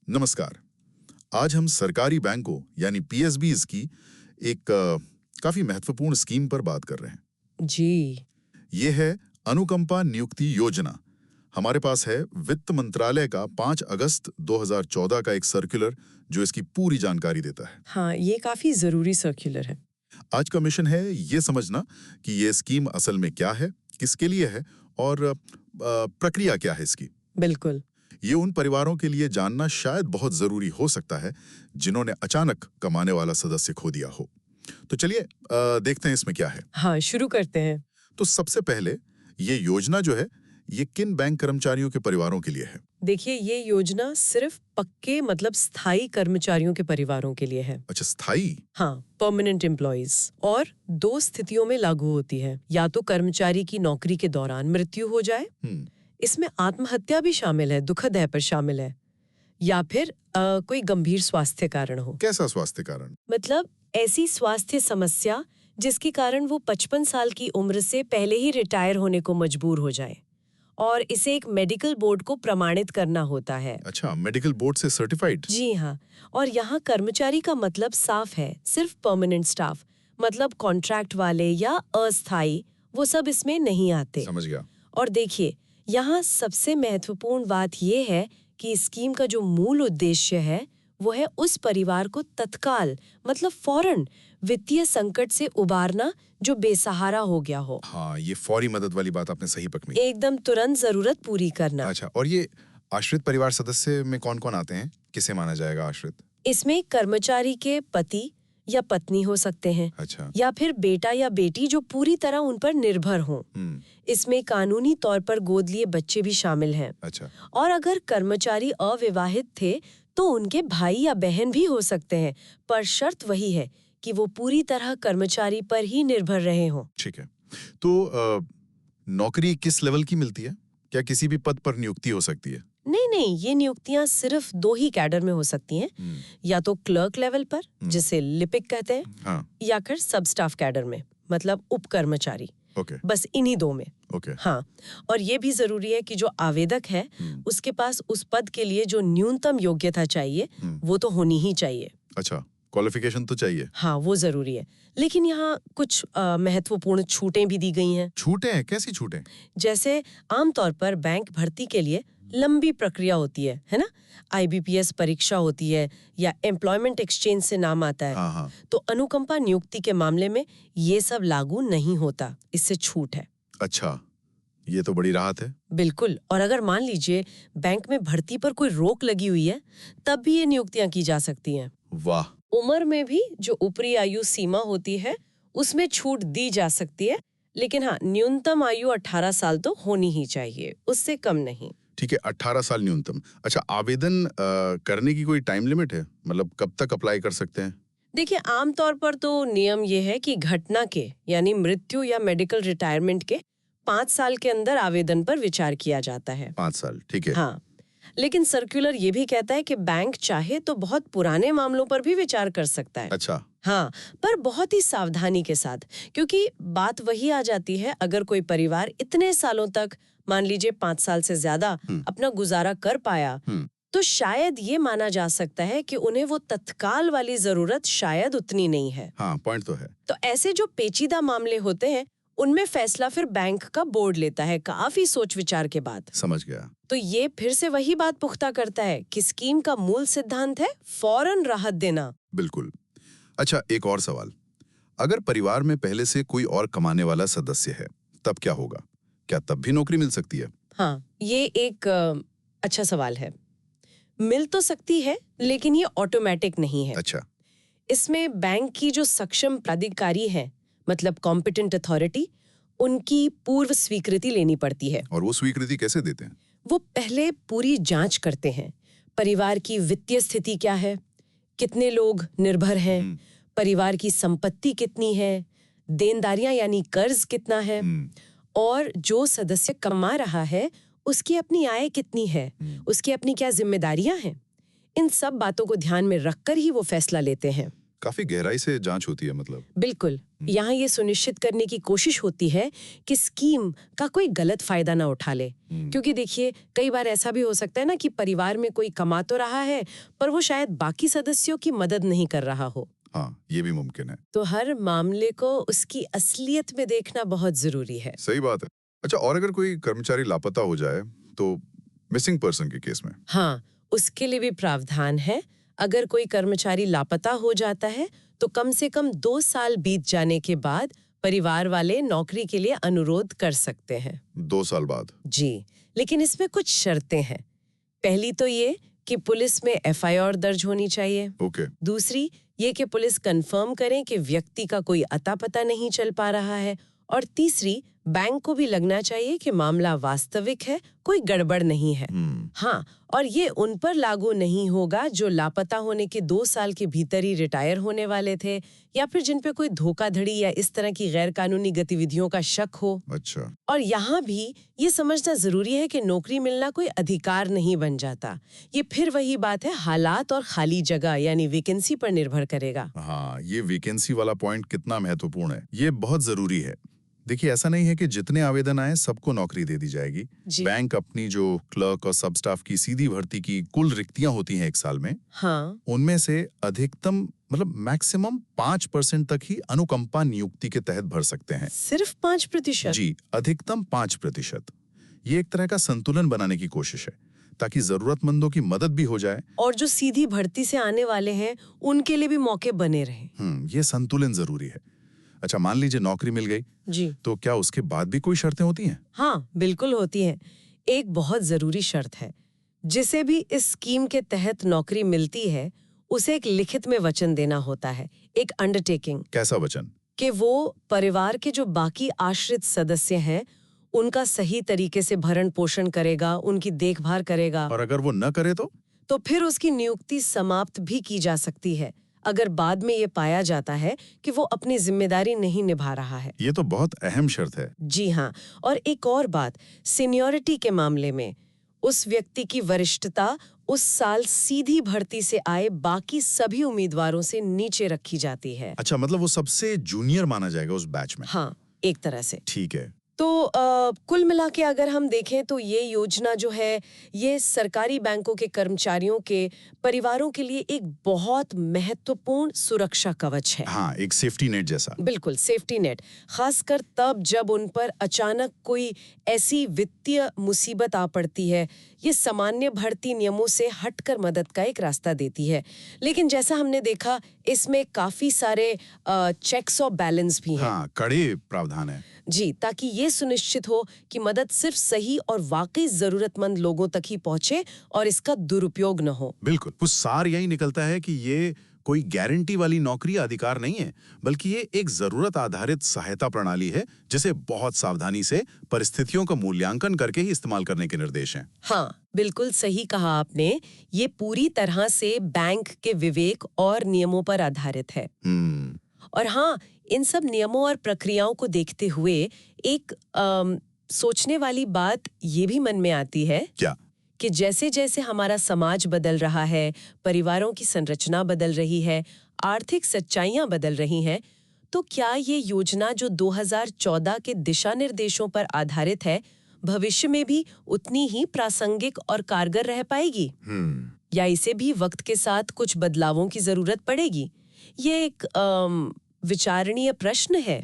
नमस्कार। आज हम सरकारी बैंकों यानी पीएसबीज की एक काफी महत्वपूर्ण स्कीम पर बात कर रहे हैं। जी। ये है अनुकंपा नियुक्ति योजना। हमारे पास है वित्त मंत्रालय का 5 अगस्त 2014 का एक सर्कुलर जो इसकी पूरी जानकारी देता है। हाँ, ये काफी जरूरी सर्कुलर है। आज का मिशन है ये समझना कि ये स्कीम असल में क्या है, किसके लिए है और प्रक्रिया क्या है इसकी। बिल्कुल। ये उन परिवारों के लिए जानना शायद बहुत जरूरी हो सकता है जिन्होंने अचानक कमाने वाला सदस्य खो दिया हो। तो चलिए देखते हैं इसमें क्या है। हाँ, शुरू करते हैं। तो सबसे पहले ये योजना जो है ये किन बैंक कर्मचारियों के परिवारों के लिए है? देखिए, ये योजना सिर्फ पक्के मतलब स्थायी कर्मचारियों के परिवारों के लिए है। अच्छा, स्थायी? हाँ, परमानेंट एम्प्लॉइज। और 2 स्थितियों में लागू होती है। या तो कर्मचारी की नौकरी के दौरान मृत्यु हो जाए, इसमें आत्महत्या भी शामिल है, दुखद है पर शामिल है, या फिर कोई गंभीर स्वास्थ्य कारण हो। कैसा स्वास्थ्य कारण? मतलब ऐसी स्वास्थ्य समस्या जिसके कारण वो 55 साल की उम्र से पहले ही रिटायर होने को मजबूर हो जाए और इसे एक मेडिकल बोर्ड को प्रमाणित करना होता है। अच्छा, मेडिकल बोर्ड से सर्टिफाइड? जी हाँ, और यहाँ कर्मचारी का मतलब साफ है, सिर्फ परमानेंट स्टाफ, मतलब कॉन्ट्रैक्ट वाले या अस्थायी, वो सब इसमें नहीं आते। समझ गया। और देखिए, यहाँ सबसे महत्वपूर्ण बात ये है कि स्कीम का जो मूल उद्देश्य है वो है उस परिवार को तत्काल मतलब फौरन वित्तीय संकट से उबारना जो बेसहारा हो गया हो। हाँ, ये फौरी मदद वाली बात आपने सही पकड़ी। एकदम तुरंत जरूरत पूरी करना। अच्छा, और ये आश्रित परिवार सदस्य में कौन-कौन आते हैं? किसे माना जाएगा आश्रित? इसमें कर्मचारी के पति या पत्नी हो सकते हैं। अच्छा। या फिर बेटा या बेटी जो पूरी तरह उन पर निर्भर हों। इसमें कानूनी तौर पर गोद लिए बच्चे भी शामिल हैं। अच्छा। और अगर कर्मचारी अविवाहित थे तो उनके भाई या बहन भी हो सकते हैं, पर शर्त वही है कि वो पूरी तरह कर्मचारी पर ही निर्भर रहे हों। ठीक है। तो नौकरी किस लेवल की मिलती है? क्या किसी भी पद पर नियुक्ति हो सकती है? नहीं, ये नियुक्तियां सिर्फ 2 ही कैडर में हो सकती हैं। या तो क्लर्क लेवल पर, जिसे लिपिक कहते हैं, हाँ। या फिर सब स्टाफ कैडर में, मतलब उप कर्मचारी। ओके। बस इन्हीं 2 में। ओके। हाँ, और ये भी जरूरी है कि जो आवेदक है उसके पास उस पद के लिए जो न्यूनतम योग्यता चाहिए वो तो होनी ही चाहिए। अच्छा, क्वालिफिकेशन तो चाहिए। हाँ, वो जरूरी है। लेकिन यहाँ कुछ महत्वपूर्ण छूटें भी दी गई हैं। छूटें? कैसी छूटें? जैसे आमतौर पर बैंक भर्ती के लिए लंबी प्रक्रिया होती है ना? IBPS परीक्षा होती है या एम्प्लॉयमेंट एक्सचेंज से नाम आता है। हाँ। तो अनुकंपा नियुक्ति के मामले में ये सब लागू नहीं होता, इससे छूट है। अच्छा, ये तो बड़ी राहत है। बिल्कुल। और अगर मान लीजिए बैंक में भर्ती पर कोई रोक लगी हुई है, तब भी ये नियुक्तियां की जा सकती हैं। वाह। उम्र में भी जो ऊपरी आयु सीमा होती है उसमें छूट दी जा सकती है, लेकिन हाँ, न्यूनतम आयु 18 साल तो होनी ही चाहिए, उससे कम नहीं। ठीक है, 18 साल न्यूनतम। अच्छा, आवेदन करने की कोई टाइम लिमिट है? मतलब कब तक अप्लाई कर सकते हैं? देखिए, आमतौर पर तो नियम ये है कि घटना के यानी मृत्यु या मेडिकल रिटायरमेंट के 5 साल के अंदर आवेदन पर विचार किया जाता है। 5 साल, ठीक है। हाँ, लेकिन सर्कुलर ये भी कहता है कि बैंक चाहे तो बहुत पुराने मामलों पर भी विचार कर सकता है। अच्छा। हाँ, पर बहुत ही सावधानी के साथ, क्योंकि बात वही आ जाती है, अगर कोई परिवार इतने सालों तक, मान लीजिए 5 साल से ज्यादा, अपना गुजारा कर पाया, तो शायद ये माना जा सकता है कि उन्हें वो तत्काल वाली जरूरत शायद उतनी नहीं है। हाँ, पॉइंट तो है। तो ऐसे जो पेचीदा मामले होते हैं उनमें फैसला फिर बैंक का बोर्ड लेता है, काफी सोच विचार के बाद। समझ गया। तो ये फिर से वही बात पुख्ता करता है कि स्कीम का मूल सिद्धांत है फौरन राहत देना। बिल्कुल। अच्छा, एक और सवाल। अगर परिवार में पहले से कोई और कमाने वाला सदस्य है, तब क्या होगा? क्या तब भी नौकरी मिल सकती है? हाँ, ये एक अच्छा सवाल है। मिल तो सकती है, लेकिन ये ऑटोमेटिक नहीं है। अच्छा। इसमें बैंक की जो सक्षम प्राधिकारी है, मतलब कॉम्पिटेंट अथॉरिटी, उनकी पूर्व स्वीकृति लेनी पड़ती है। और वो स्वीकृति कैसे देते हैं? वो पहले पूरी जांच करते हैं। परिवार की वित्तीय स्थिति क्या है, कितने लोग निर्भर हैं, परिवार की संपत्ति कितनी है, देनदारियां यानी कर्ज कितना है, और जो सदस्य कमा रहा है उसकी अपनी आय कितनी है, उसकी अपनी क्या जिम्मेदारियां हैं। इन सब बातों को ध्यान में रखकर ही वो फैसला लेते हैं। काफी गहराई से जांच होती है मतलब। बिल्कुल। यहाँ ये सुनिश्चित करने की कोशिश होती है कि स्कीम का कोई गलत फायदा ना उठा ले। क्योंकि देखिए, कई बार ऐसा भी हो सकता है ना कि परिवार में कोई कमा तो रहा है पर वो शायद बाकी सदस्यों की मदद नहीं कर रहा हो। हाँ, ये भी मुमकिन है। तो हर मामले को उसकी असलियत में देखना बहुत जरूरी है। सही बात है। अच्छा, और अगर कोई कर्मचारी लापता हो जाए तो मिसिंग पर्सन के केस में? हाँ, उसके लिए भी प्रावधान है। अगर कोई कर्मचारी लापता हो जाता है तो कम से कम 2 साल बीत जाने के बाद परिवार वाले नौकरी के लिए अनुरोध कर सकते हैं। 2 साल बाद? जी, लेकिन इसमें कुछ शर्तें हैं। पहली तो ये कि पुलिस में एफआईआर दर्ज होनी चाहिए। ओके। दूसरी ये कि पुलिस कंफर्म करें कि व्यक्ति का कोई अता पता नहीं चल पा रहा है। और तीसरी, बैंक को भी लगना चाहिए कि मामला वास्तविक है, कोई गड़बड़ नहीं है। हाँ, और ये उन पर लागू नहीं होगा जो लापता होने के 2 साल के भीतर ही रिटायर होने वाले थे या फिर जिन पे कोई धोखाधड़ी या इस तरह की गैर कानूनी गतिविधियों का शक हो। अच्छा। और यहाँ भी ये समझना जरूरी है कि नौकरी मिलना कोई अधिकार नहीं बन जाता। ये फिर वही बात है, हालात और खाली जगह यानी वैकेंसी पर निर्भर करेगा। हाँ, ये वैकेंसी वाला पॉइंट कितना महत्वपूर्ण है, ये बहुत जरूरी है। देखिए, ऐसा नहीं है कि जितने आवेदन आए सबको नौकरी दे दी जाएगी। बैंक अपनी जो क्लर्क और सब स्टाफ की सीधी भर्ती की कुल रिक्तियां होती हैं 1 साल में, हाँ, उनमें से अधिकतम मतलब मैक्सिमम 5% तक ही अनुकंपा नियुक्ति के तहत भर सकते हैं। सिर्फ 5%? जी, अधिकतम 5%। ये एक तरह का संतुलन बनाने की कोशिश है ताकि जरूरतमंदों की मदद भी हो जाए और जो सीधी भर्ती से आने वाले हैं उनके लिए भी मौके बने रहे। ये संतुलन जरूरी है। अच्छा, मान लीजिए नौकरी मिल गई जी, तो क्या उसके बाद भी कोई शर्तें होती हैं? हाँ, बिल्कुल होती हैं। एक बहुत जरूरी शर्त है, जिसे भी इस स्कीम के तहत नौकरी मिलती है उसे एक लिखित में वचन देना होता है, एक अंडरटेकिंग। कैसा वचन? कि वो परिवार के जो बाकी आश्रित सदस्य हैं उनका सही तरीके से भरण पोषण करेगा, उनकी देखभाल करेगा। और अगर वो न करे तो फिर उसकी नियुक्ति समाप्त भी की जा सकती है अगर बाद में ये पाया जाता है कि वो अपनी जिम्मेदारी नहीं निभा रहा है। ये तो बहुत अहम शर्त है। जी हाँ, और एक और बात, सीनियरिटी के मामले में उस व्यक्ति की वरिष्ठता उस साल सीधी भर्ती से आए बाकी सभी उम्मीदवारों से नीचे रखी जाती है। अच्छा, मतलब वो सबसे जूनियर माना जाएगा उस बैच में? हाँ, एक तरह से। ठीक है। तो कुल मिला के अगर हम देखें तो ये योजना जो है ये सरकारी बैंकों के कर्मचारियों के परिवारों के लिए एक बहुत महत्वपूर्ण सुरक्षा कवच है। हाँ, एक सेफ्टी नेट जैसा। बिल्कुल, सेफ्टी नेट, खासकर तब जब उन पर अचानक कोई ऐसी वित्तीय मुसीबत आ पड़ती है। ये सामान्य भर्ती नियमों से हटकर मदद का एक रास्ता देती है। लेकिन जैसा हमने देखा, इसमें काफी सारे चेक्स और बैलेंस भी हैं। हाँ, कड़े प्रावधान है। जी, ताकि ये सुनिश्चित हो कि मदद सिर्फ सही और वाकई जरूरतमंद लोगों तक ही पहुंचे और इसका दुरुपयोग न हो। बिल्कुल, कुछ सार यही निकलता है कि ये कोई गारंटी वाली नौकरी अधिकार नहीं है, बल्कि ये एक जरूरत आधारित सहायता प्रणाली है जिसे बहुत सावधानी से परिस्थितियों का मूल्यांकन करके ही इस्तेमाल करने के निर्देश हैं। हाँ, बिल्कुल सही कहा आपने। ये पूरी तरह से बैंक के विवेक और नियमों पर आधारित है। और हाँ, इन सब नियमों और प्रक्रियाओं को देखते हुए एक सोचने वाली बात ये भी मन में आती है। क्या? कि जैसे जैसे हमारा समाज बदल रहा है, परिवारों की संरचना बदल रही है, आर्थिक सच्चाइयां बदल रही हैं, तो क्या ये योजना जो 2014 के दिशा निर्देशों पर आधारित है, भविष्य में भी उतनी ही प्रासंगिक और कारगर रह पाएगी? या इसे भी वक्त के साथ कुछ बदलावों की जरूरत पड़ेगी? ये एक विचारणीय प्रश्न है।